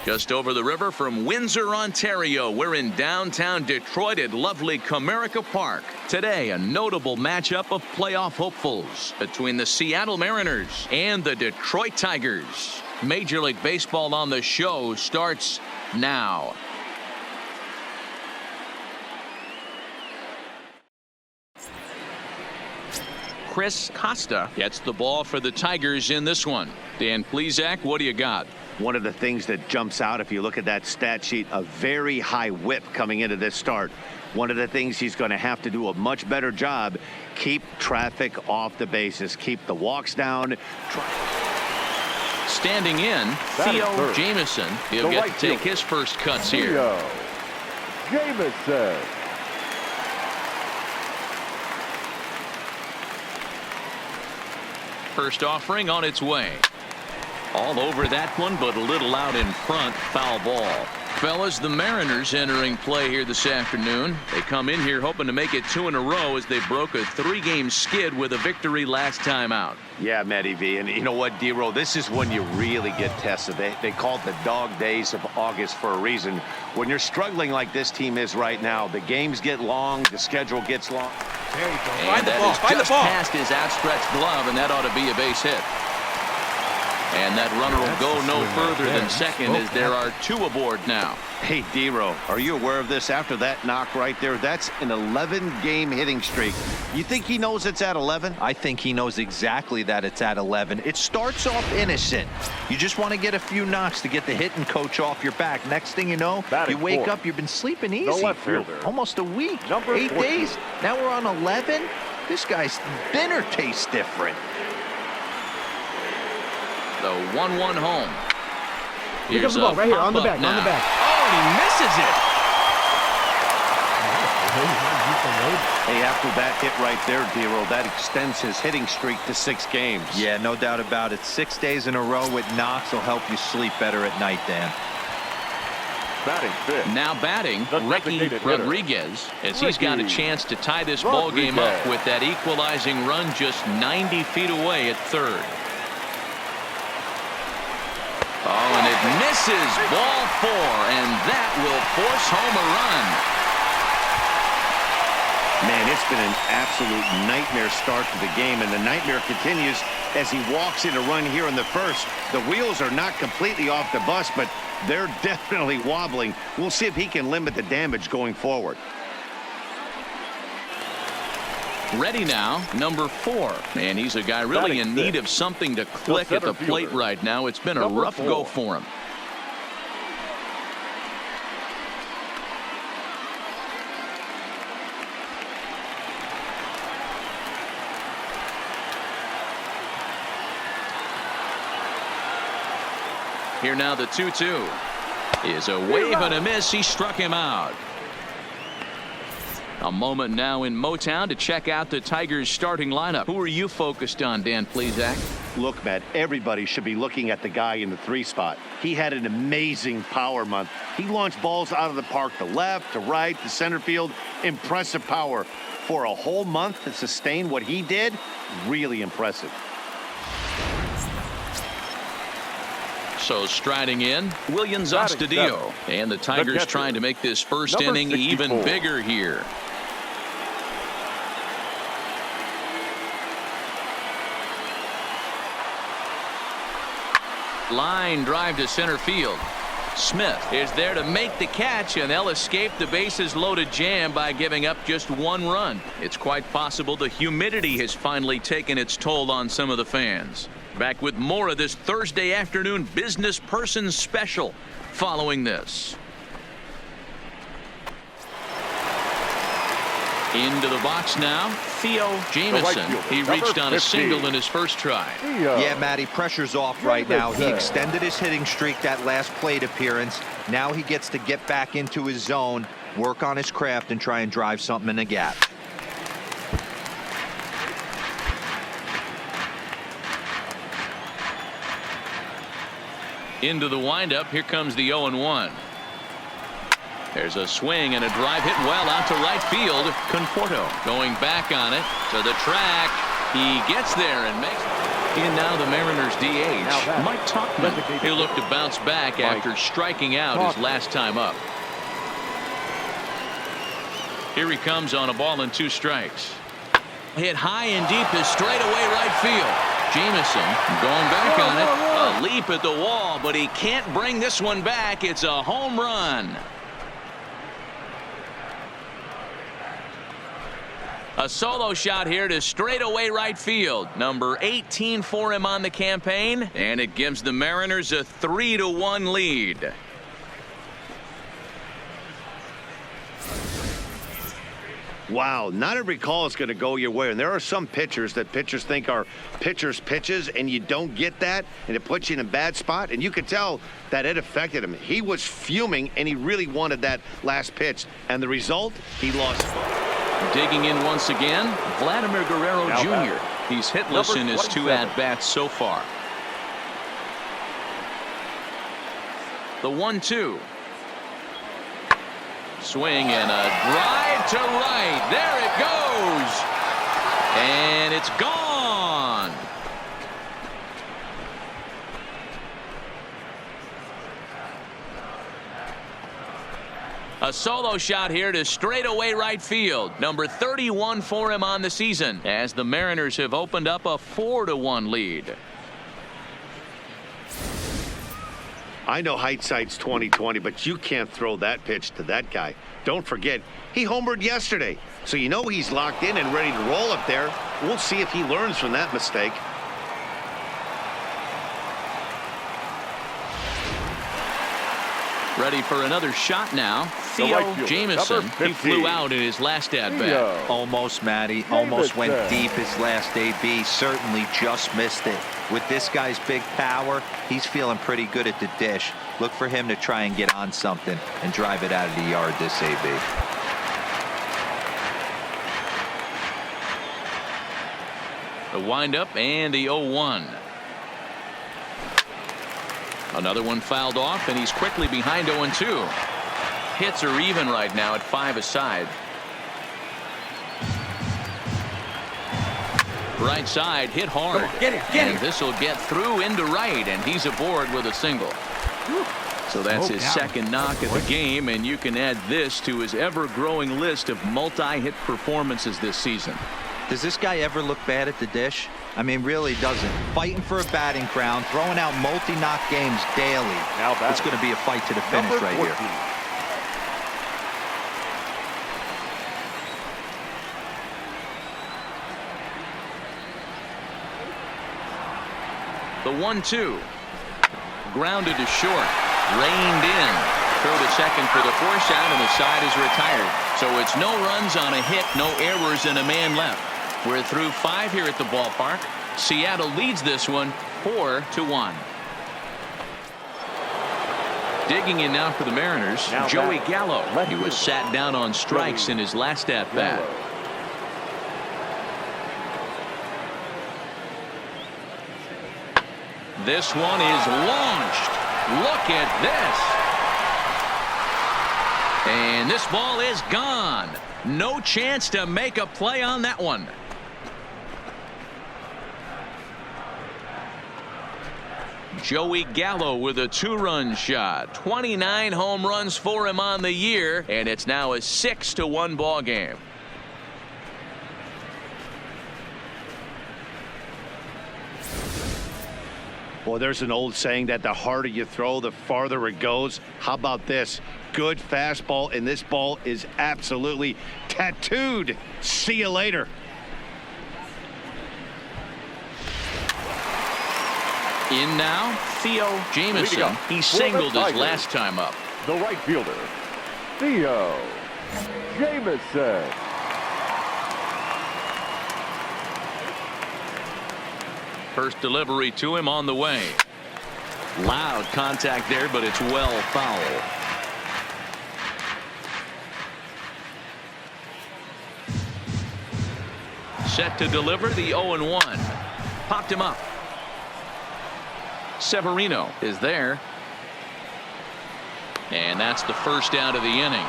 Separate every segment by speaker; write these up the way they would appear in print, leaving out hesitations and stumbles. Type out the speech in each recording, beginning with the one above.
Speaker 1: Just over the river from Windsor, Ontario, we're in downtown Detroit at lovely Comerica Park. Today, a notable matchup of playoff hopefuls between the Seattle Mariners and the Detroit Tigers. Major League Baseball on the show starts now. Chris Costa gets the ball for the Tigers in this one. Dan Plesac, what do you got?
Speaker 2: One of the things that jumps out, if you look at that stat sheet, a very high whip coming into this start. One of the things he's going to have to do a much better job, keep traffic off the bases, keep the walks down.
Speaker 1: Standing in, Theo Jamieson. He'll get to take his first cuts here.
Speaker 3: Jamieson.
Speaker 1: First offering on its way. All over that one, but a little out in front. Foul ball. Fellas, the Mariners entering play here this afternoon. They come in here hoping to make it 2 in a row as they broke a 3-game skid with a victory last time out.
Speaker 2: Yeah, Matty V. And you know what, D-Row, this is when you really get tested. They call it the dog days of August for a reason. When you're struggling like this team is right now, the games get long, the schedule gets long.
Speaker 4: There you go.
Speaker 1: And that is just past his outstretched glove, and that ought to be a base hit. And that runner will go no further than second as there are 2 aboard now.
Speaker 2: Hey, D-Row, are you aware of this? After that knock right there, that's an 11-game hitting streak. You think he knows it's at 11?
Speaker 5: I think he knows exactly that it's at 11. It starts off innocent. You just want to get a few knocks to get the hitting coach off your back. Next thing you know, you wake up, you've been sleeping easy for almost a week, 8 days. Now we're on 11. This guy's dinner tastes different.
Speaker 1: The 1-1 home.
Speaker 4: Here comes the ball right here on the back,
Speaker 1: now.
Speaker 4: on the back.
Speaker 1: Oh, and he misses it.
Speaker 2: Hey, after that hit right there, D-Row, that extends his hitting streak to 6 games.
Speaker 5: Yeah, no doubt about it. 6 days in a row with knocks will help you sleep better at night, Dan.
Speaker 3: Batting fifth.
Speaker 1: Now batting, Ricky Rodriguez, as he's got a chance to tie this ball game up with that equalizing run just 90 feet away at third. Oh, and it misses. Ball 4, and that will force home a run.
Speaker 2: Man, it's been an absolute nightmare start to the game, and the nightmare continues as he walks in a run here in the first. The wheels are not completely off the bus, but they're definitely wobbling. We'll see if he can limit the damage going forward.
Speaker 1: Ready now, number 4. And he's a guy really in need of something to click at the plate right now. It's been a rough go for him. Here now the 2-2 is a wave and a miss. He struck him out. A moment now in Motown to check out the Tigers starting lineup. Who are you focused on, Dan Plesac?
Speaker 2: Look, Matt, everybody should be looking at the guy in the 3 spot. He had an amazing power month. He launched balls out of the park to left, to right, to center field. Impressive power. For a whole month to sustain what he did, really impressive.
Speaker 1: So striding in, Williams Astudillo. And the Tigers trying to make this first inning even bigger here. Line drive to center field. Smith is there to make the catch, and they'll escape the bases loaded jam by giving up just 1 run. It's quite possible the humidity has finally taken its toll on some of the fans. Back with more of this Thursday afternoon business person special following this. Into the box now, Theo Jamieson. He reached on a single in his first try.
Speaker 5: Yeah, Matty, pressure's off right now. He extended his hitting streak that last plate appearance. Now he gets to get back into his zone, work on his craft, and try and drive something in the gap.
Speaker 1: Into the windup. Here comes the 0-1. There's a swing and a drive hit well out to right field. Conforto going back on it to the track. He gets there and makes it. In now the Mariners DH, Mike Tauchman. He'll look to bounce back after striking out his last time up. Here he comes on a ball and 2 strikes. Hit high and deep to straightaway right field. Jameson going back on it. A leap at the wall, but he can't bring this one back. It's a home run. A solo shot here to straightaway right field. Number 18 for him on the campaign, and it gives the Mariners a 3-1 lead.
Speaker 2: Wow, not every call is going to go your way, and there are some pitchers that pitchers think are pitchers' pitches, and you don't get that, and it puts you in a bad spot, and you could tell that it affected him. He was fuming, and he really wanted that last pitch, and the result, he lost.
Speaker 1: Digging in once again, Vladimir Guerrero Jr. He's hitless in his 2 at-bats so far. The 1-2. Swing and a drive to right. There it goes. And it's gone. A solo shot here to straightaway right field. Number 31 for him on the season, as the Mariners have opened up a 4-1 lead.
Speaker 2: I know hindsight's 20/20, but you can't throw that pitch to that guy. Don't forget, he homered yesterday, so you know he's locked in and ready to roll up there. We'll see if he learns from that mistake.
Speaker 1: Ready for another shot now. Theo Jameson. He flew out in his last at-bat.
Speaker 5: Almost, Matty. Almost went deep his last AB. Certainly just missed it. With this guy's big power, he's feeling pretty good at the dish. Look for him to try and get on something and drive it out of the yard this AB.
Speaker 1: The windup and the 0-1. Another one fouled off, and he's quickly behind 0-2. Hits are even right now at 5 aside. Right side hit hard. And this will get through into right, and he's aboard with a single. So that's his second knock of the game, and you can add this to his ever-growing list of multi-hit performances this season.
Speaker 5: Does this guy ever look bad at the dish? I mean, really doesn't. Fighting for a batting crown, throwing out multi-knock games daily. It's going to be a fight to the finish right here.
Speaker 1: The 1-2. Grounded to short. Reined in. Throw to second for the force out, and the side is retired. So it's no runs on a hit, no errors, and a man left. We're through 5 here at the ballpark. Seattle leads this one 4-1. Digging in now for the Mariners, Joey Gallo. He was sat down on strikes in his last at-bat. This one is launched. Look at this. And this ball is gone. No chance to make a play on that one. Joey Gallo with a 2-run shot. 29 home runs for him on the year, and it's now a 6-1 ball game.
Speaker 2: Well, there's an old saying that the harder you throw, the farther it goes. How about this? Good fastball, and this ball is absolutely tattooed. See you later.
Speaker 1: In now, Theo Jameson. He singled his last time up.
Speaker 3: The right fielder, Theo Jameson.
Speaker 1: First delivery to him on the way. Loud contact there, but it's well foul. Set to deliver the 0-1. Popped him up. Severino is there. And that's the first out of the inning.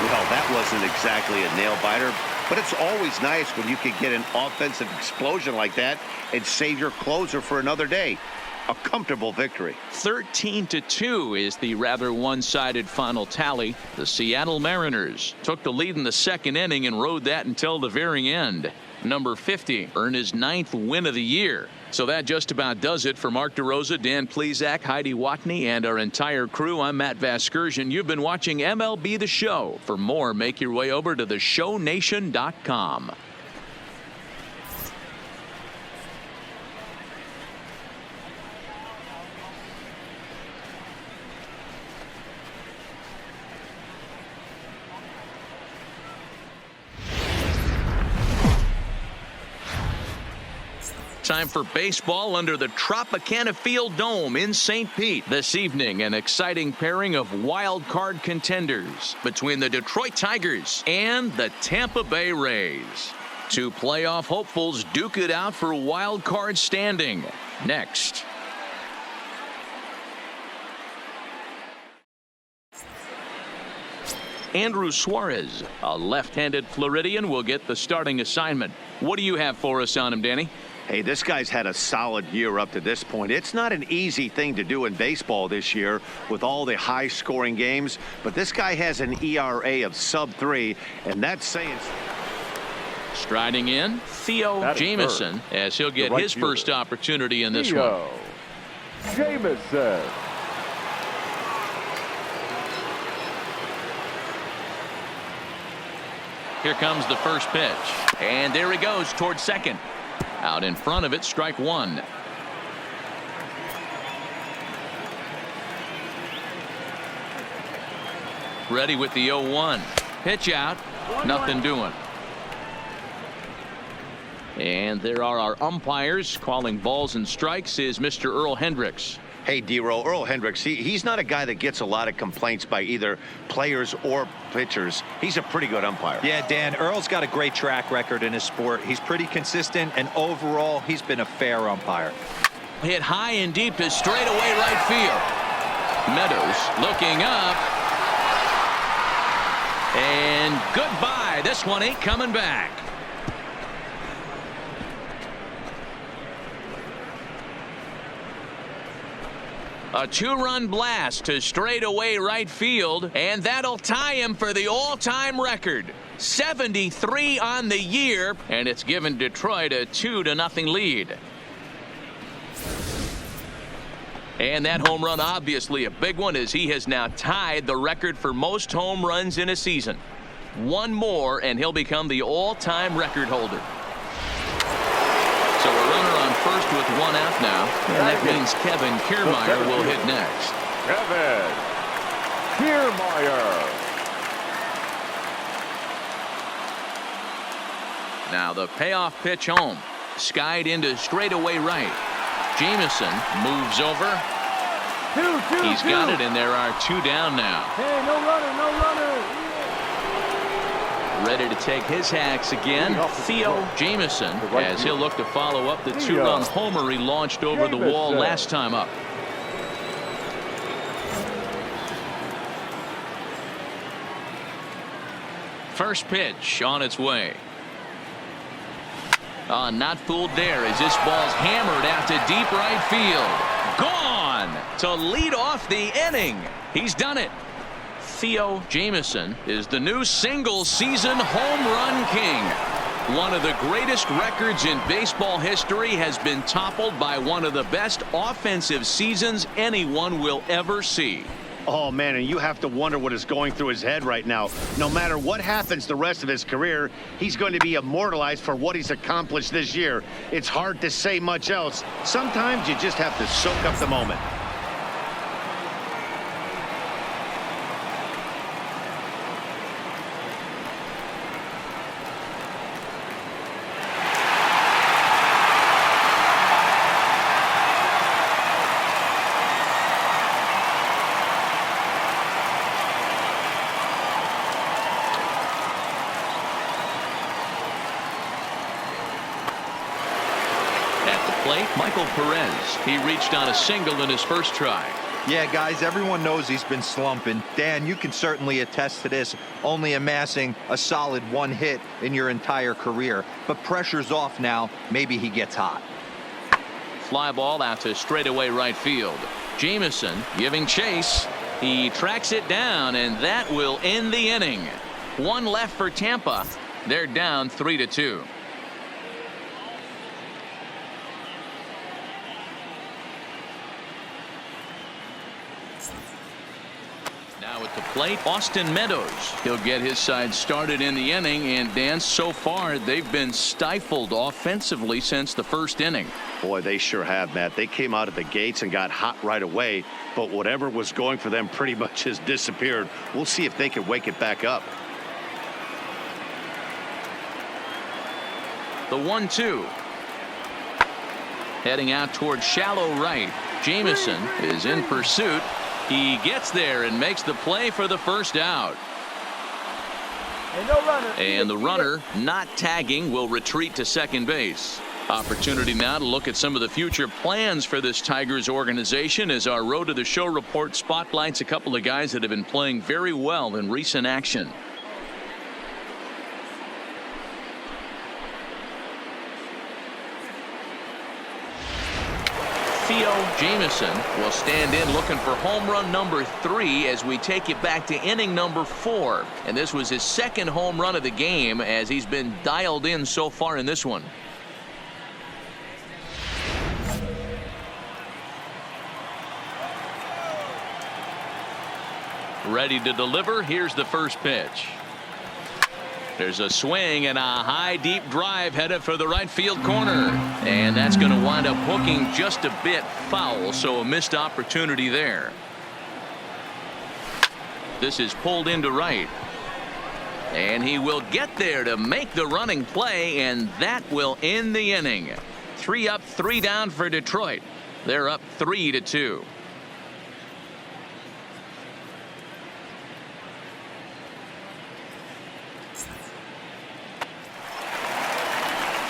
Speaker 2: Well, that wasn't exactly a nail biter, But it's always nice when you can get an offensive explosion like that and save your closer for another day. A comfortable victory.
Speaker 1: 13-2 is the rather one-sided final tally. The Seattle Mariners took the lead in the second inning and rode that until the very end. Number 50 earned his 9th win of the year. So that just about does it for Mark DeRosa, Dan Plesac, Heidi Watney, and our entire crew. I'm Matt Vasgersian. You've been watching MLB The Show. For more, make your way over to theshownation.com. Time for baseball under the Tropicana Field Dome in St. Pete. This evening, an exciting pairing of wild card contenders between the Detroit Tigers and the Tampa Bay Rays. Two playoff hopefuls duke it out for wild card standing. Next. Andrew Suarez, a left-handed Floridian, will get the starting assignment. What do you have for us on him, Danny?
Speaker 2: Hey, this guy's had a solid year up to this point. It's not an easy thing to do in baseball this year with all the high-scoring games, but this guy has an ERA of sub-3, and that's saying...
Speaker 1: Striding in, Theo Jamieson, as he'll get his first opportunity in this one.
Speaker 3: Jamieson.
Speaker 1: Here comes the first pitch, and there he goes towards second. Out in front of it, strike one. Ready with the 0-1. Pitch out. Nothing doing. And there are our umpires calling balls and strikes is Mr. Earl Hendricks.
Speaker 2: Hey, D-Roll, Earl Hendricks, he's not a guy that gets a lot of complaints by either players or pitchers. He's a pretty good umpire.
Speaker 5: Yeah, Dan, Earl's got a great track record in his sport. He's pretty consistent, and overall, he's been a fair umpire.
Speaker 1: Hit high and deep to straightaway right field. Meadows looking up. And goodbye. This one ain't coming back. A two-run blast to straightaway right field, and that'll tie him for the all-time record. 73 on the year, and it's given Detroit a 2-0 lead. And that home run, obviously a big one, as he has now tied the record for most home runs in a season. One more, and he'll become the all-time record holder. So a runner on first with one out now, and that means Kevin Kiermaier will hit next.
Speaker 3: Kevin Kiermaier.
Speaker 1: Now the payoff pitch home. Skied into straightaway right. Jamieson moves over. He's got it, and there are two down now.
Speaker 4: Hey, no runner, no runner.
Speaker 1: Ready to take his hacks again, Theo Jamieson, as he'll look to follow up the two-run homer he launched over the wall last time up. First pitch on its way. Not fooled there as this ball's hammered out to deep right field. Gone to lead off the inning. He's done it. Theo Jamieson is the new single-season home run king. One of the greatest records in baseball history has been toppled by one of the best offensive seasons anyone will ever see.
Speaker 2: Oh, man, and you have to wonder what is going through his head right now. No matter what happens the rest of his career, he's going to be immortalized for what he's accomplished this year. It's hard to say much else. Sometimes you just have to soak up the moment.
Speaker 1: Michael Perez. He reached on a single in his first try.
Speaker 5: Yeah, guys, everyone knows he's been slumping. Dan, you can certainly attest to this, only amassing a solid 1 hit in your entire career. But pressure's off now. Maybe he gets hot.
Speaker 1: Fly ball out to straightaway right field. Jameson giving chase. He tracks it down, and that will end the inning. 1 left for Tampa. They're down 3-2. Now at the plate, Austin Meadows. He'll get his side started in the inning, and Dan, so far they've been stifled offensively since the first inning.
Speaker 2: Boy, they sure have, Matt. They came out of the gates and got hot right away, but whatever was going for them pretty much has disappeared. We'll see if they can wake it back up.
Speaker 1: The 1-2. Heading out toward shallow right. Jameson is in pursuit. He gets there and makes the play for the first out. And the runner, not tagging, will retreat to second base. Opportunity now to look at some of the future plans for this Tigers organization as our Road to the Show report spotlights a couple of guys that have been playing very well in recent action. Jameson will stand in looking for home run number 3 as we take it back to inning number 4. And this was his second home run of the game as he's been dialed in so far in this one. Ready to deliver. Here's the first pitch. There's a swing and a high deep drive headed for the right field corner, and that's going to wind up hooking just a bit foul, so a missed opportunity there. This is pulled into right, and he will get there to make the running play, and that will end the inning. 3 up, 3 down for Detroit. They're up 3-2.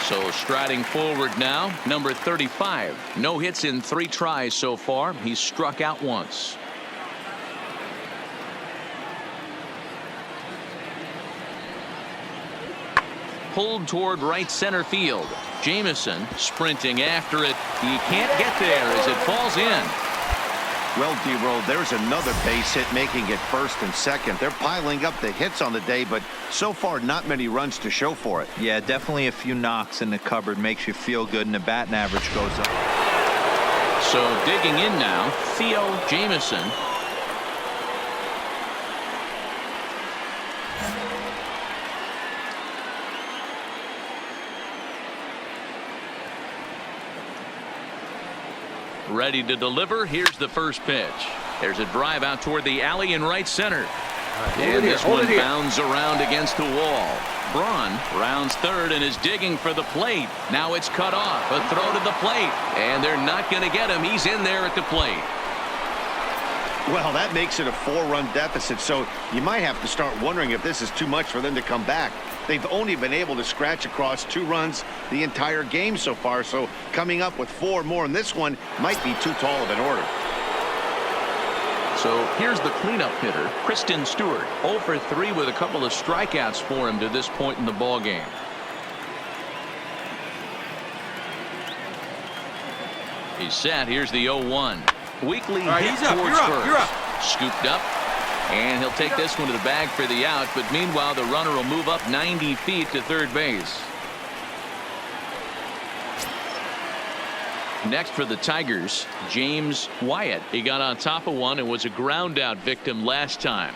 Speaker 1: So striding forward now, number 35. No hits in 3 tries so far. He's struck out once. Pulled toward right center field. Jameson sprinting after it. He can't get there as it falls in.
Speaker 2: Well, D-Roll, there's another base hit, making it first and second. They're piling up the hits on the day, but so far not many runs to show for it.
Speaker 5: Yeah, definitely a few knocks in the cupboard makes you feel good, and the batting average goes up.
Speaker 1: So digging in now, Jameson. Ready to deliver. Here's the first pitch. There's a drive out toward the alley in right center. And this one bounds around against the wall. Braun rounds third and is digging for the plate. Now it's cut off. A throw to the plate. And they're not going to get him. He's in there at the plate.
Speaker 2: Well, that makes it a 4-run deficit, so you might have to start wondering if this is too much for them to come back. They've only been able to scratch across 2 runs the entire game so far, so coming up with 4 more in this one might be too tall of an order.
Speaker 1: So here's the cleanup hitter, Kristen Stewart. 0 for 3 with a couple of strikeouts for him to this point in the ball game. He's set. Here's the 0-1. Weekly hit towards first. Scooped up. And he'll take this one to the bag for the out, but meanwhile the runner will move up 90 feet to third base. Next for the Tigers, James Wyatt. He got on top of one and was a ground out victim last time.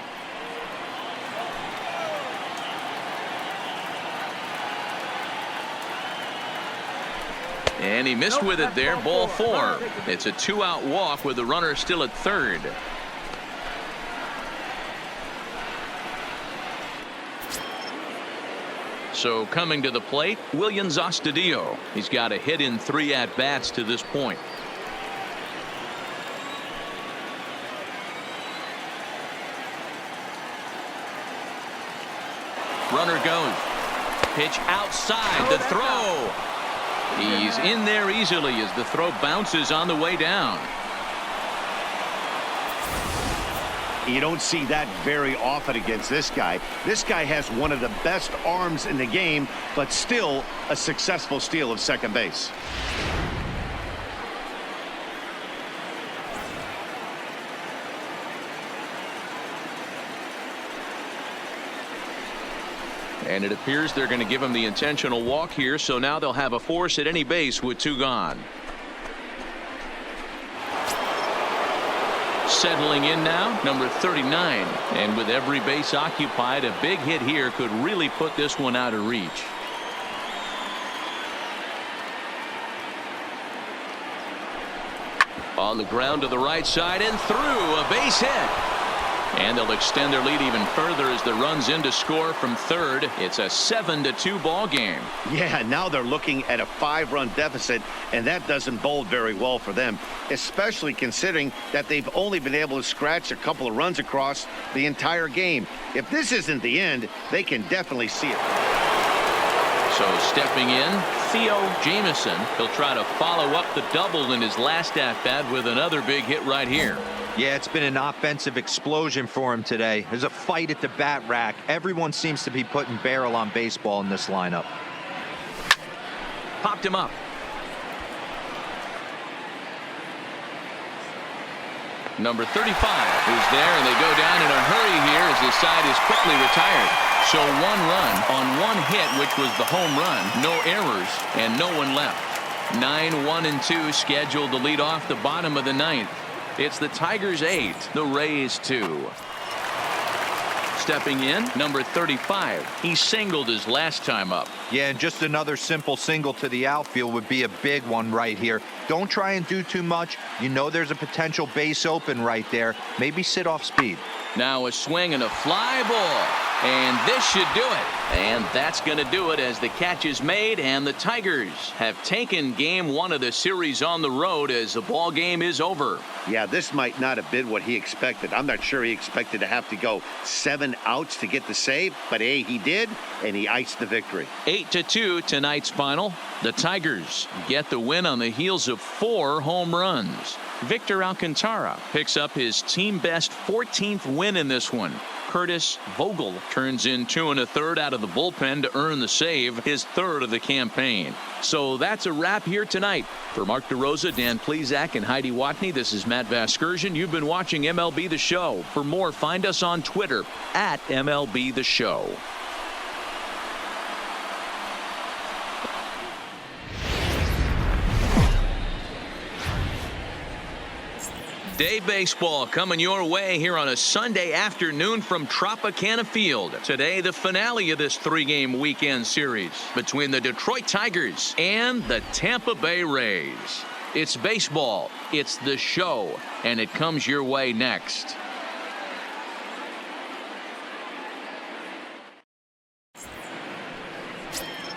Speaker 1: And he missed with it there. Ball 4. It's a 2-out walk with the runner still at third. So coming to the plate, Williams Astudillo. He's got a hit in 3 at-bats to this point. Runner goes. Pitch outside. The throw. He's in there easily as the throw bounces on the way down.
Speaker 2: You don't see that very often against this guy. This guy has one of the best arms in the game, but still a successful steal of second base.
Speaker 1: And it appears they're going to give him the intentional walk here, so now they'll have a force at any base with 2 gone. Settling in now, number 39. And with every base occupied, a big hit here could really put this one out of reach. On the ground to the right side and through, a base hit. And they'll extend their lead even further as the runs in to score from third. It's a 7-2 ball game.
Speaker 2: Yeah, now they're looking at a 5-run deficit, and that doesn't bode very well for them, especially considering that they've only been able to scratch a couple of runs across the entire game. If this isn't the end, they can definitely see it.
Speaker 1: So stepping in, Theo Jamieson. He'll try to follow up the double in his last at-bat with another big hit right here.
Speaker 5: Yeah, it's been an offensive explosion for him today. There's a fight at the bat rack. Everyone seems to be putting barrel on baseball in this lineup.
Speaker 1: Popped him up. Number 35 who's there, and they go down in a hurry here as his side is quickly retired. So 1 run on 1 hit, which was the home run. No errors and no one left. 9-1-2 scheduled to lead off the bottom of the 9th. It's the Tigers 8, the Rays 2. Stepping in, number 35. He singled his last time up.
Speaker 5: Yeah, and just another simple single to the outfield would be a big one right here. Don't try and do too much. You know there's a potential base open right there. Maybe sit off speed.
Speaker 1: Now a swing and a fly ball. And this should do it. And that's going to do it as the catch is made, and the Tigers have taken game 1 of the series on the road as the ball game is over.
Speaker 2: Yeah, this might not have been what he expected. I'm not sure he expected to have to go 7 outs to get the save, but hey, he did, and he iced the victory.
Speaker 1: 8-2 tonight's final. The Tigers get the win on the heels of 4 home runs. Victor Alcantara picks up his team best 14th win in this one. Curtis Vogel turns in 2 1/3 out of the bullpen to earn the save, his 3rd of the campaign. So that's a wrap here tonight. For Mark DeRosa, Dan Plesac, and Heidi Watney, this is Matt Vasgersian. You've been watching MLB The Show. For more, find us on Twitter at MLB The Show. Day baseball coming your way here on a Sunday afternoon from Tropicana Field. Today, the finale of this 3-game weekend series between the Detroit Tigers and the Tampa Bay Rays. It's baseball, it's the show, and it comes your way next.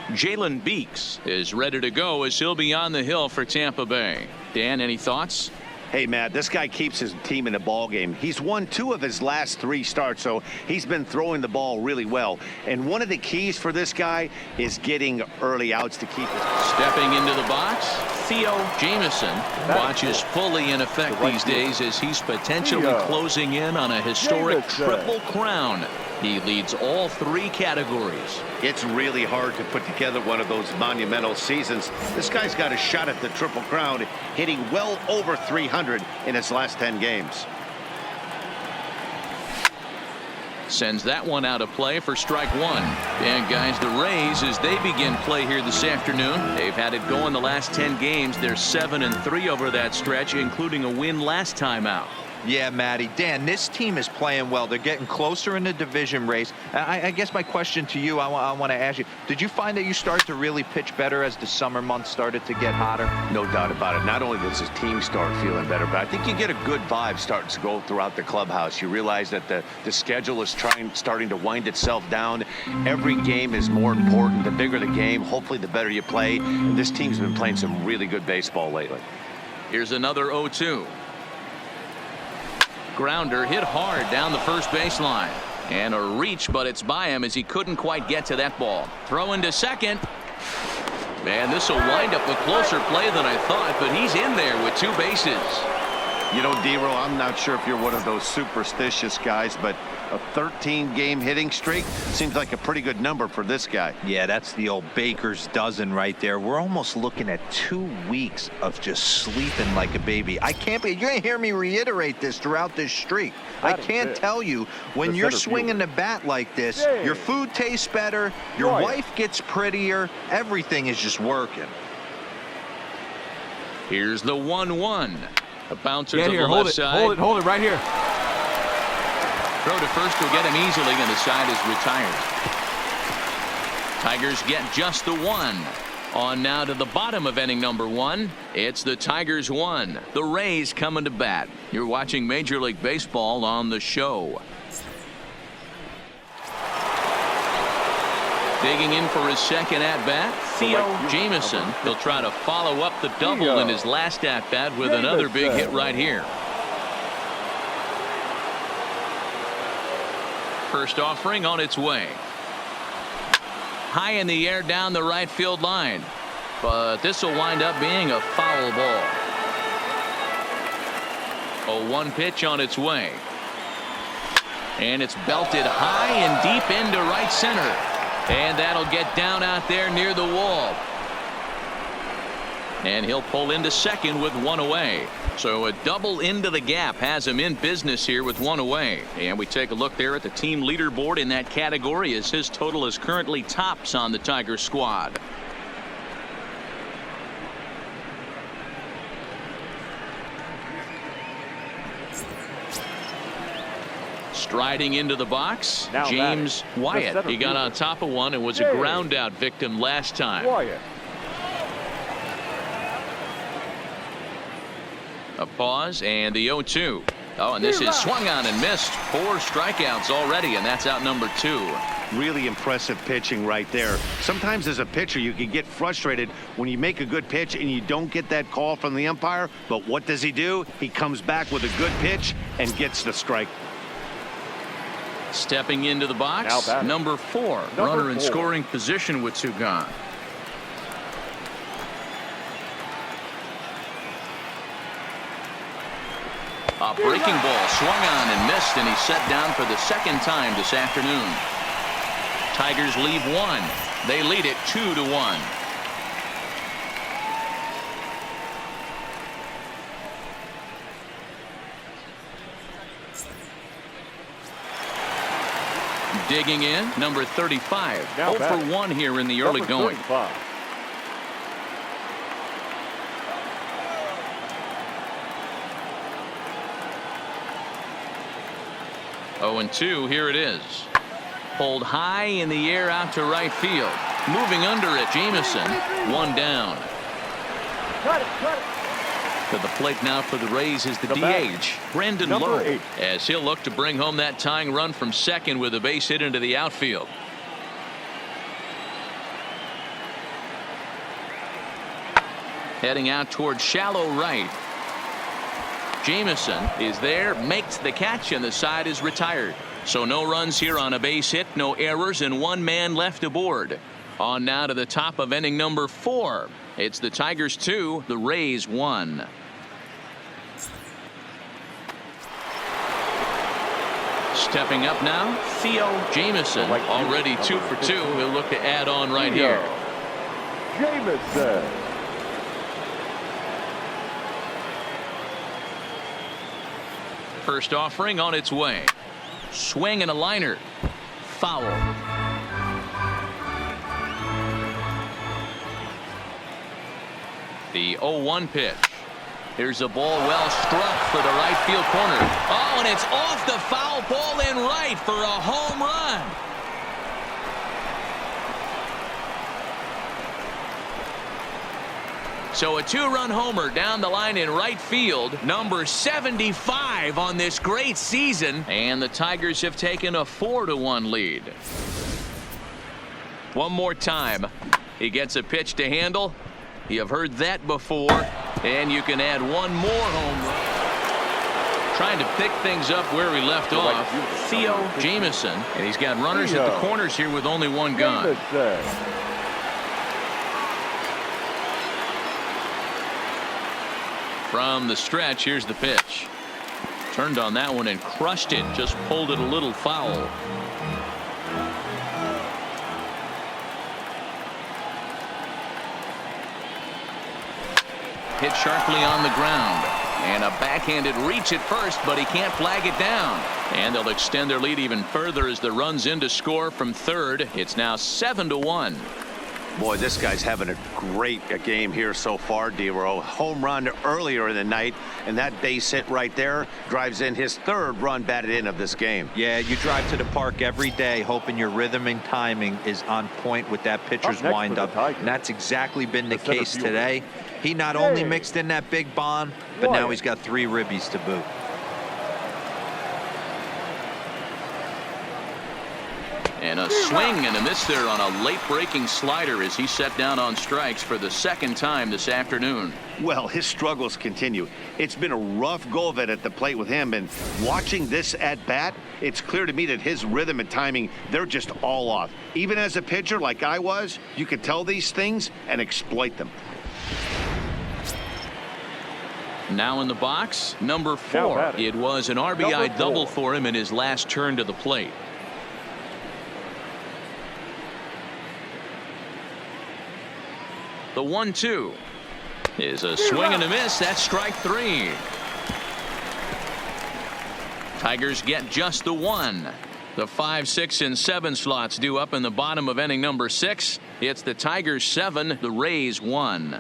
Speaker 1: Jalen Beeks is ready to go as he'll be on the hill for Tampa Bay. Dan, any thoughts?
Speaker 2: Hey, Matt, this guy keeps his team in a ball game. He's won 2 of his last 3 starts, so he's been throwing the ball really well. And one of the keys for this guy is getting early outs to keep it.
Speaker 1: Stepping into the box, Theo Jamieson watches fully in effect these days as he's potentially closing in on a historic triple crown. He leads all 3 categories.
Speaker 2: It's really hard to put together one of those monumental seasons. This guy's got a shot at the Triple Crown, hitting well over 300 in his last 10 games.
Speaker 1: Sends that one out of play for strike 1. And guys, the Rays, as they begin play here this afternoon, they've had it going the last 10 games. They're 7-3 over that stretch, including a win last time out.
Speaker 5: Yeah, Matty. Dan, this team is playing well. They're getting closer in the division race. I guess my question to you, I want to ask you, did you find that you started to really pitch better as the summer months started to get hotter?
Speaker 2: No doubt about it. Not only does his team start feeling better, but I think you get a good vibe starting to go throughout the clubhouse. You realize that the schedule is starting to wind itself down. Every game is more important. The bigger the game, hopefully the better you play. And this team's been playing some really good baseball lately.
Speaker 1: Here's another 0-2. Grounder hit hard down the first baseline. And a reach, but it's by him as he couldn't quite get to that ball. Throw into second. Man, this will wind up a closer play than I thought, but he's in there with 2 bases.
Speaker 2: You know, D-Row, I'm not sure if you're one of those superstitious guys, but a 13-game hitting streak seems like a pretty good number for this guy.
Speaker 5: Yeah, that's the old baker's dozen right there. We're almost looking at 2 weeks of just sleeping like a baby. I can't be. You're going to hear me reiterate this throughout this streak. I can't tell you, when you're swinging the bat like this, your food tastes better, your wife gets prettier, everything is just working.
Speaker 1: Here's the 1-1. A bouncer
Speaker 4: Get
Speaker 1: to
Speaker 4: here,
Speaker 1: the
Speaker 4: hold
Speaker 1: left
Speaker 4: it,
Speaker 1: side.
Speaker 4: hold it right here.
Speaker 1: Throw to first will get him easily, and the side is retired. Tigers get just the one. On now to the bottom of inning number 1. It's the Tigers 1. The Rays coming to bat. You're watching Major League Baseball on the show. Digging in for his second at-bat, Theo Jamieson. He'll try to follow up the double in his last at-bat with another big hit right here. First offering on its way. High in the air down the right field line. But this will wind up being a foul ball. A 1 pitch on its way. And it's belted high and deep into right center. And that'll get down out there near the wall. And he'll pull into second with 1 away. So a double into the gap has him in business here with 1 away. And we take a look there at the team leaderboard in that category as his total is currently tops on the Tigers squad. Striding into the box,
Speaker 3: Now
Speaker 1: James Wyatt. He got on top of one and was a ground out victim last time.
Speaker 3: Wyatt.
Speaker 1: A pause and the 0-2. Oh, and this is swung on and missed. 4 strikeouts already, and that's out number 2.
Speaker 2: Really impressive pitching right there. Sometimes as a pitcher you can get frustrated when you make a good pitch and you don't get that call from the umpire. But what does he do? He comes back with a good pitch and gets the strike.
Speaker 1: Stepping into the box, number 4. Runner in scoring position with 2 gone. A breaking ball swung on and missed, and he's set down for the second time this afternoon. Tigers leave 1. They lead it 2-1. Digging in, number 35. 0 for 1 here in the early going. 0-2, here it is. Pulled high in the air out to right field. Moving under it, Jamieson. 1 down.
Speaker 4: Cut it.
Speaker 1: To the plate now for the Rays is the DH, Brendan Lowe, as he'll look to bring home that tying run from second with a base hit into the outfield. Heading out towards shallow right. Jamieson is there, makes the catch, and the side is retired. So no runs here on a base hit, no errors, and 1 man left aboard. On now to the top of inning number 4. It's the Tigers 2, the Rays 1. Stepping up now, Theo Jamieson, already 2 for 2. He'll look to add on right here.
Speaker 3: Jamieson.
Speaker 1: First offering on its way. Swing and a liner. Foul. The 0-1 pitch. Here's a ball well struck for the right field corner. Oh, and it's off the foul pole in right for a home run. So a 2-run homer down the line in right field, number 75 on this great season, and the Tigers have taken a 4-1 lead. One more time. He gets a pitch to handle. You have heard that before, and you can add 1 more home run. Trying to pick things up where we left off, Theo Jamieson, and he's got runners at the corners here with only 1 gone. From the stretch, here's the pitch. Turned on that one and crushed it. Just pulled it a little foul. Hit sharply on the ground. And a backhanded reach at first, but he can't flag it down. And they'll extend their lead even further as the runs in to score from third. It's now 7-1.
Speaker 2: Boy, this guy's having a great game here so far, D-Row. Home run earlier in the night, and that base hit right there drives in his third run batted in of this game.
Speaker 5: Yeah, you drive to the park every day hoping your rhythm and timing is on point with that pitcher's windup, and that's exactly been the case today. He not only mixed in that big bomb, but now he's got 3 ribbies to boot.
Speaker 1: And a swing and a miss there on a late breaking slider as he set down on strikes for the second time this afternoon.
Speaker 2: Well, his struggles continue. It's been a rough go of it at the plate with him, and watching this at bat, it's clear to me that his rhythm and timing, they're just all off. Even as a pitcher like I was, you could tell these things and exploit them.
Speaker 1: Now in the box, number 4. It was an RBI double for him in his last turn to the plate. The 1-2 is a swing and a miss. That's strike 3. Tigers get just the 1. The 5, 6, and 7 slots due up in the bottom of inning number 6. It's the Tigers 7, the Rays 1.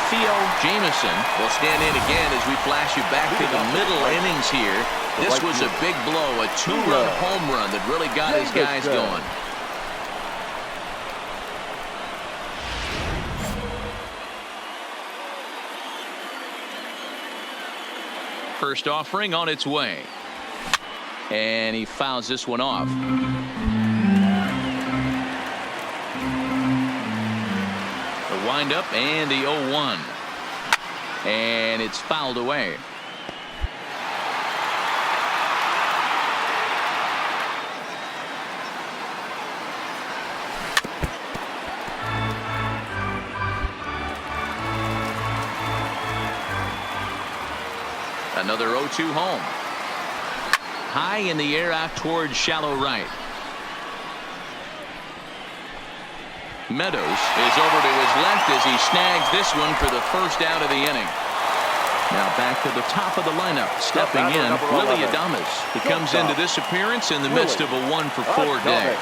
Speaker 1: Theo Jamieson will stand in again as we flash you back to the middle innings here. This was a big blow, a 2-run home run that really got his guys going. First offering on its way. And he fouls this one off. The windup and the 0-1. And it's fouled away. Another 0-2 home. High in the air out towards shallow right. Meadows is over to his left as he snags this one for the first out of the inning. Now back to the top of the lineup. Stepping in, Willie Adames. He comes into this appearance in the midst of a 1-for-4 day.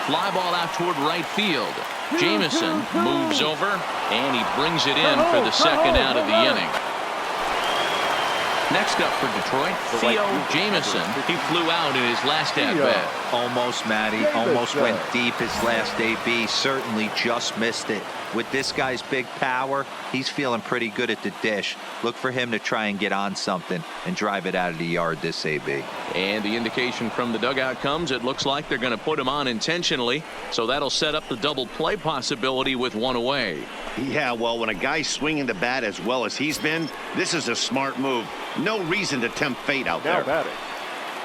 Speaker 1: Fly ball out toward right field. Jamieson moves over, and he brings it in for the second out of the inning. Next up for Detroit, Theo Jamieson. He flew out in his last at-bat.
Speaker 5: Almost, Matty. Almost went deep his last AB. Certainly just missed it. With this guy's big power, he's feeling pretty good at the dish. Look for him to try and get on something and drive it out of the yard this AB.
Speaker 1: And the indication from the dugout comes, it looks like they're going to put him on intentionally. So that'll set up the double play possibility with one away.
Speaker 2: Yeah, well, when a guy's swinging the bat as well as he's been, this is a smart move. No reason to tempt fate out there.
Speaker 3: Batting,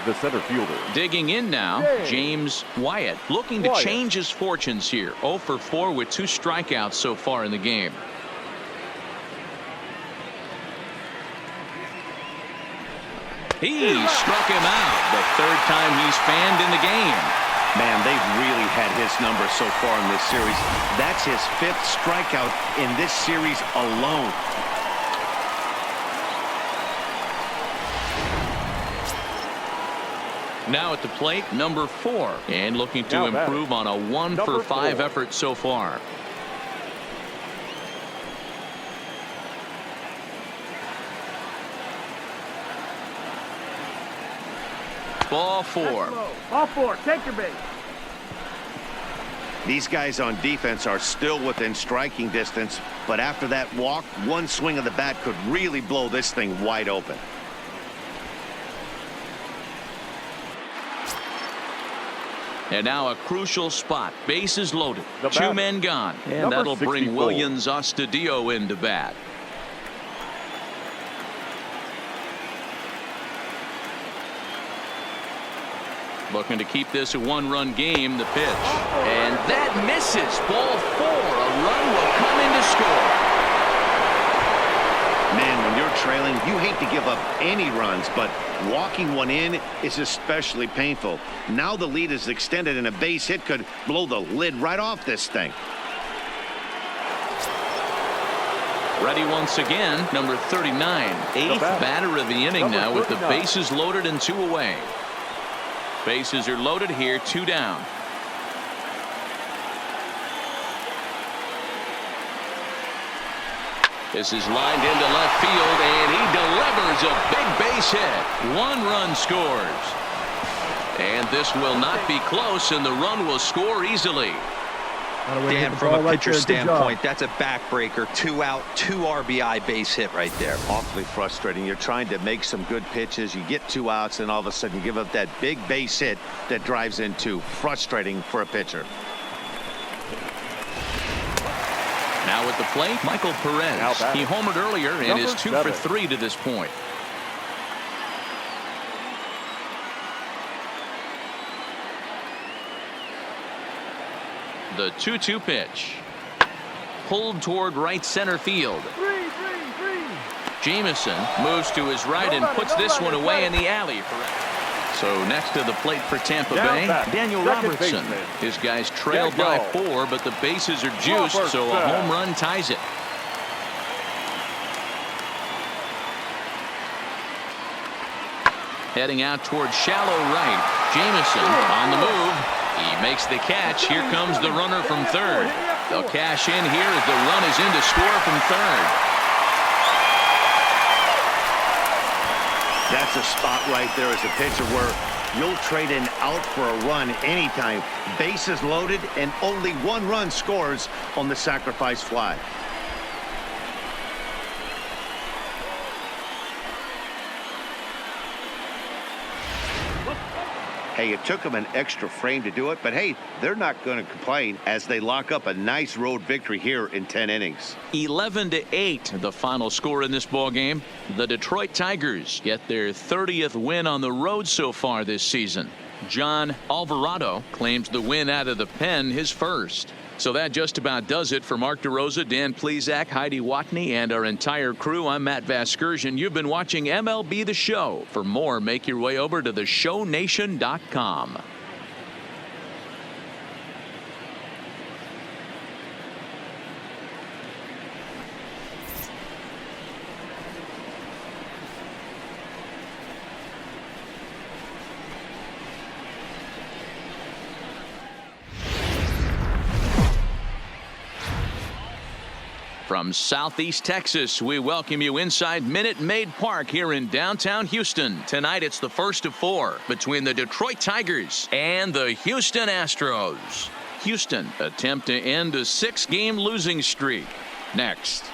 Speaker 3: the center fielder.
Speaker 1: Digging in now, James Wyatt, looking to change his fortunes here. 0-for-4 with 2 strikeouts so far in the game. He struck him out the third time he's fanned in the game.
Speaker 2: Man, they've really had his number so far in this series. That's his 5th strikeout in this series alone.
Speaker 1: Now at the plate, number 4, and looking to improve on a 1-for-5 effort so far. Ball 4.
Speaker 4: Ball 4. Take your base.
Speaker 2: These guys on defense are still within striking distance, but after that walk, one swing of the bat could really blow this thing wide open.
Speaker 1: And now a crucial spot. Bases loaded. 2 men gone. And that'll bring Willians Astudillo into bat. Looking to keep this a one-run game. The pitch. And that misses. Ball 4. A run will come in to score.
Speaker 2: Man, when you're trailing, you hate to give up any runs, but walking one in is especially painful. Now the lead is extended, and a base hit could blow the lid right off this thing.
Speaker 1: Ready once again, number 39. Eighth batter of the inning now with the bases loaded and 2 away. Bases are loaded here, 2 down. This is lined into left field, and he delivers a big base hit. 1 run scores. And this will not be close, and the run will score easily.
Speaker 5: Dan, from a pitcher standpoint, that's a backbreaker. 2 out, 2 RBI base hit right there.
Speaker 2: Awfully frustrating. You're trying to make some good pitches. You get 2 outs, and all of a sudden you give up that big base hit that drives in 2. Frustrating for a pitcher.
Speaker 1: Now at the plate, Michael Perez. He homered earlier and is 2 for 3 to this point. The 2-2 pitch. Pulled toward right center field. Jameson moves to his right and puts this one away in the alley. So next to the plate for Tampa Bay, Daniel Robertson. His guys trailed by 4, but the bases are juiced, so a home run ties it. Heading out towards shallow right. Jameson on the move. He makes the catch. Here comes the runner from third. They'll cash in here as the run is in to score from third.
Speaker 2: That's a spot right there as a pitcher where you'll trade an out for a run anytime. Bases loaded, and only 1 run scores on the sacrifice fly. Hey, it took them an extra frame to do it, but hey, they're not going to complain as they lock up a nice road victory here in 10 innings.
Speaker 1: 11-8, the final score in this ball game. The Detroit Tigers get their 30th win on the road so far this season. John Alvarado claims the win out of the pen, his first. So that just about does it for Mark DeRosa, Dan Plesac, Heidi Watney, and our entire crew. I'm Matt Vasgersian. You've been watching MLB The Show. For more, make your way over to theshownation.com. From Southeast Texas, we welcome you inside Minute Maid Park here in downtown Houston. Tonight, it's the first of 4 between the Detroit Tigers and the Houston Astros. Houston attempt to end a 6-game losing streak. Next.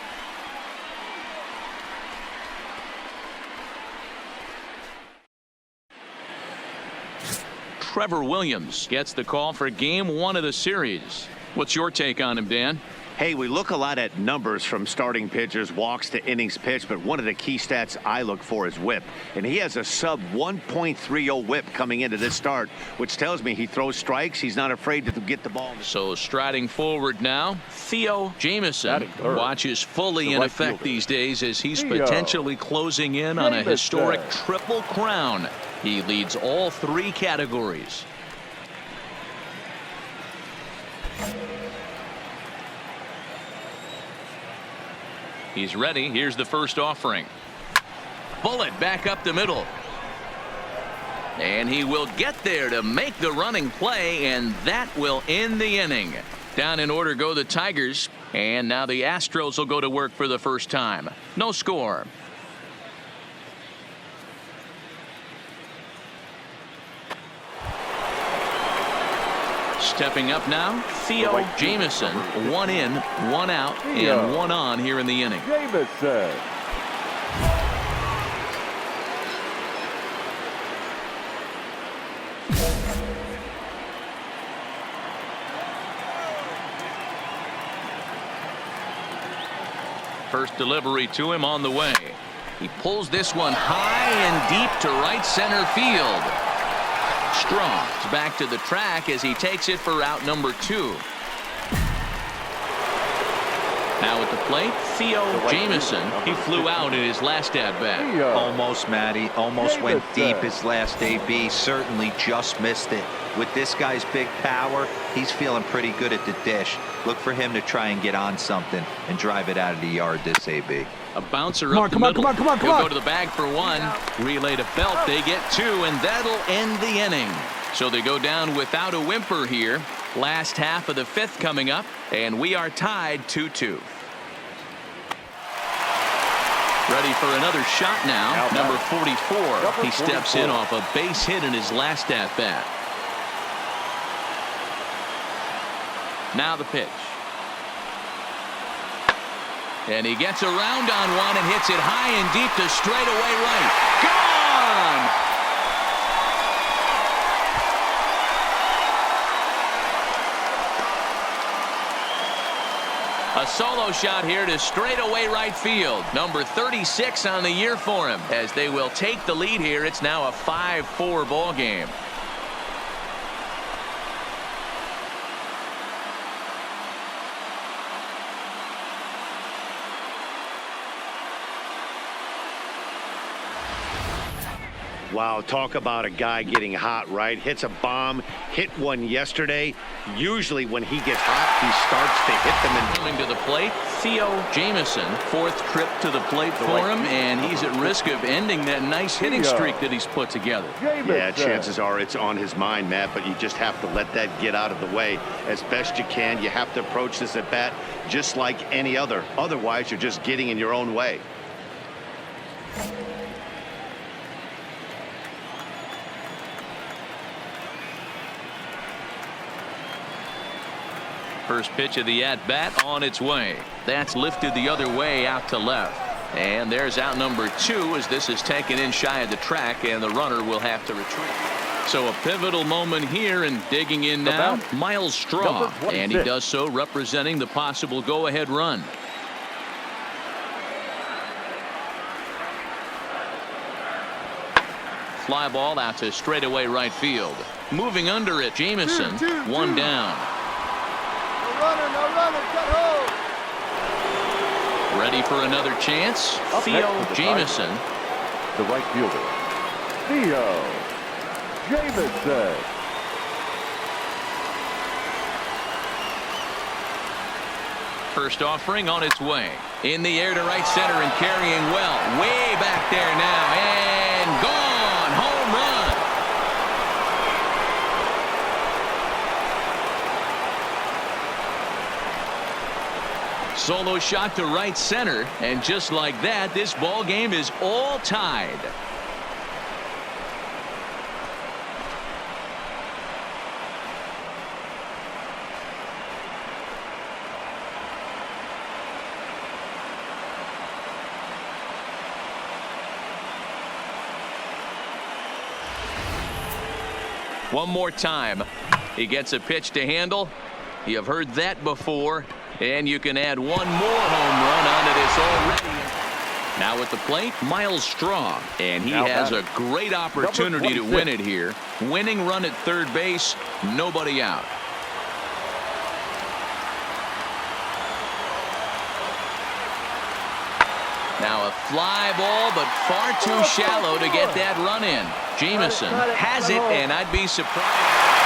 Speaker 1: Trevor Williams gets the call for Game 1 of the series. What's your take on him, Dan?
Speaker 2: Hey, we look a lot at numbers from starting pitchers, walks to innings pitched, but one of the key stats I look for is whip. And he has a sub 1.30 whip coming into this start, which tells me he throws strikes. He's not afraid to get the ball.
Speaker 1: So striding forward now, Theo Jameson watches fully in effect these days as he's potentially closing in on a historic triple crown. He leads all 3 categories. He's ready. Here's the first offering. Bullet back up the middle. And he will get there to make the running play, and that will end the inning. Down in order go the Tigers, and now the Astros will go to work for the first time. No score. Stepping up now, Theo Jameson. 1 in, 1 out, and 1 on here in the inning.
Speaker 3: Jameson.
Speaker 1: First delivery to him on the way. He pulls this one high and deep to right center field. Straw is back to the track as he takes it for out number 2. Now at the plate, Theo Jamieson. He flew out in his last at-bat.
Speaker 5: Almost, Matty. Almost went deep his last AB. Certainly just missed it. With this guy's big power, he's feeling pretty good at the dish. Look for him to try and get on something and drive it out of the yard this AB.
Speaker 1: A bouncer up the middle. He'll go to the bag for 1. Relay to Belt. They get 2, and that'll end the inning. So they go down without a whimper here. Last half of the 5th coming up, and we are tied 2-2. Ready for another shot now. Number 44. He steps in off a base hit in his last at-bat. Now the pitch. And he gets around on one and hits it high and deep to straightaway right. Gone! A solo shot here to straightaway right field. Number 36 on the year for him. As they will take the lead here, it's now a 5-4 ball game.
Speaker 2: Wow, talk about a guy getting hot, right? Hits a bomb, hit one yesterday. Usually when he gets hot, he starts to hit them. And
Speaker 1: coming to the plate, Theo Jamieson, 4th trip to the plate for him, and he's at risk of ending that nice hitting streak that he's put together.
Speaker 2: Yeah, chances are it's on his mind, Matt, but you just have to let that get out of the way as best you can. You have to approach this at bat just like any other. Otherwise, you're just getting in your own way.
Speaker 1: First pitch of the at-bat on its way. That's lifted the other way out to left. And there's out number 2 as this is taken in shy of the track, and the runner will have to retreat. So a pivotal moment here, and digging in now, Miles Straw. And he does so representing the possible go-ahead run. Fly ball out to straightaway right field. Moving under it, Jamieson, 1 down.
Speaker 4: No runner, cut home.
Speaker 1: Ready for another chance. Theo Jamieson.
Speaker 3: The right fielder, Theo Jamieson.
Speaker 1: First offering on its way. In the air to right center and carrying well. Way back there now. And gone. Home run. Solo shot to right center, and just like that, this ball game is all tied. One more time. He gets a pitch to handle. You have heard that before. And you can add 1 more home run onto this already. Now at the plate, Miles Straw. And he has a great opportunity to win it here. Winning run at third base, nobody out. Now a fly ball, but far too shallow to get that run in. Jamieson has it, and I'd be surprised.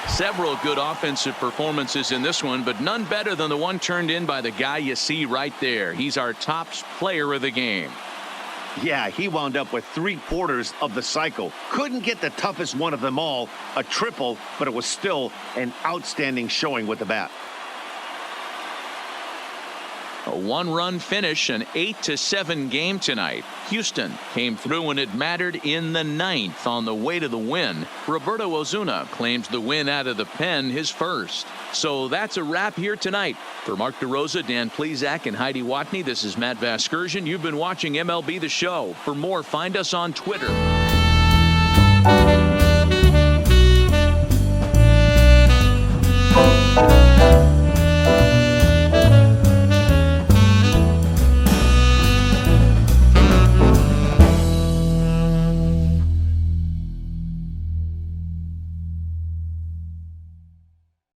Speaker 1: Several good offensive performances in this one, but none better than the one turned in by the guy you see right there. He's our top player of the game.
Speaker 2: Yeah, he wound up with 3/4 of the cycle. Couldn't get the toughest one of them all, a triple, but it was still an outstanding showing with the bat.
Speaker 1: A 1-run finish, an 8-7 game tonight. Houston came through when it mattered in the 9th on the way to the win. Roberto Ozuna claims the win out of the pen, his first. So that's a wrap here tonight. For Mark DeRosa, Dan Plesac, and Heidi Watney, this is Matt Vasgersian. You've been watching MLB The Show. For more, find us on Twitter.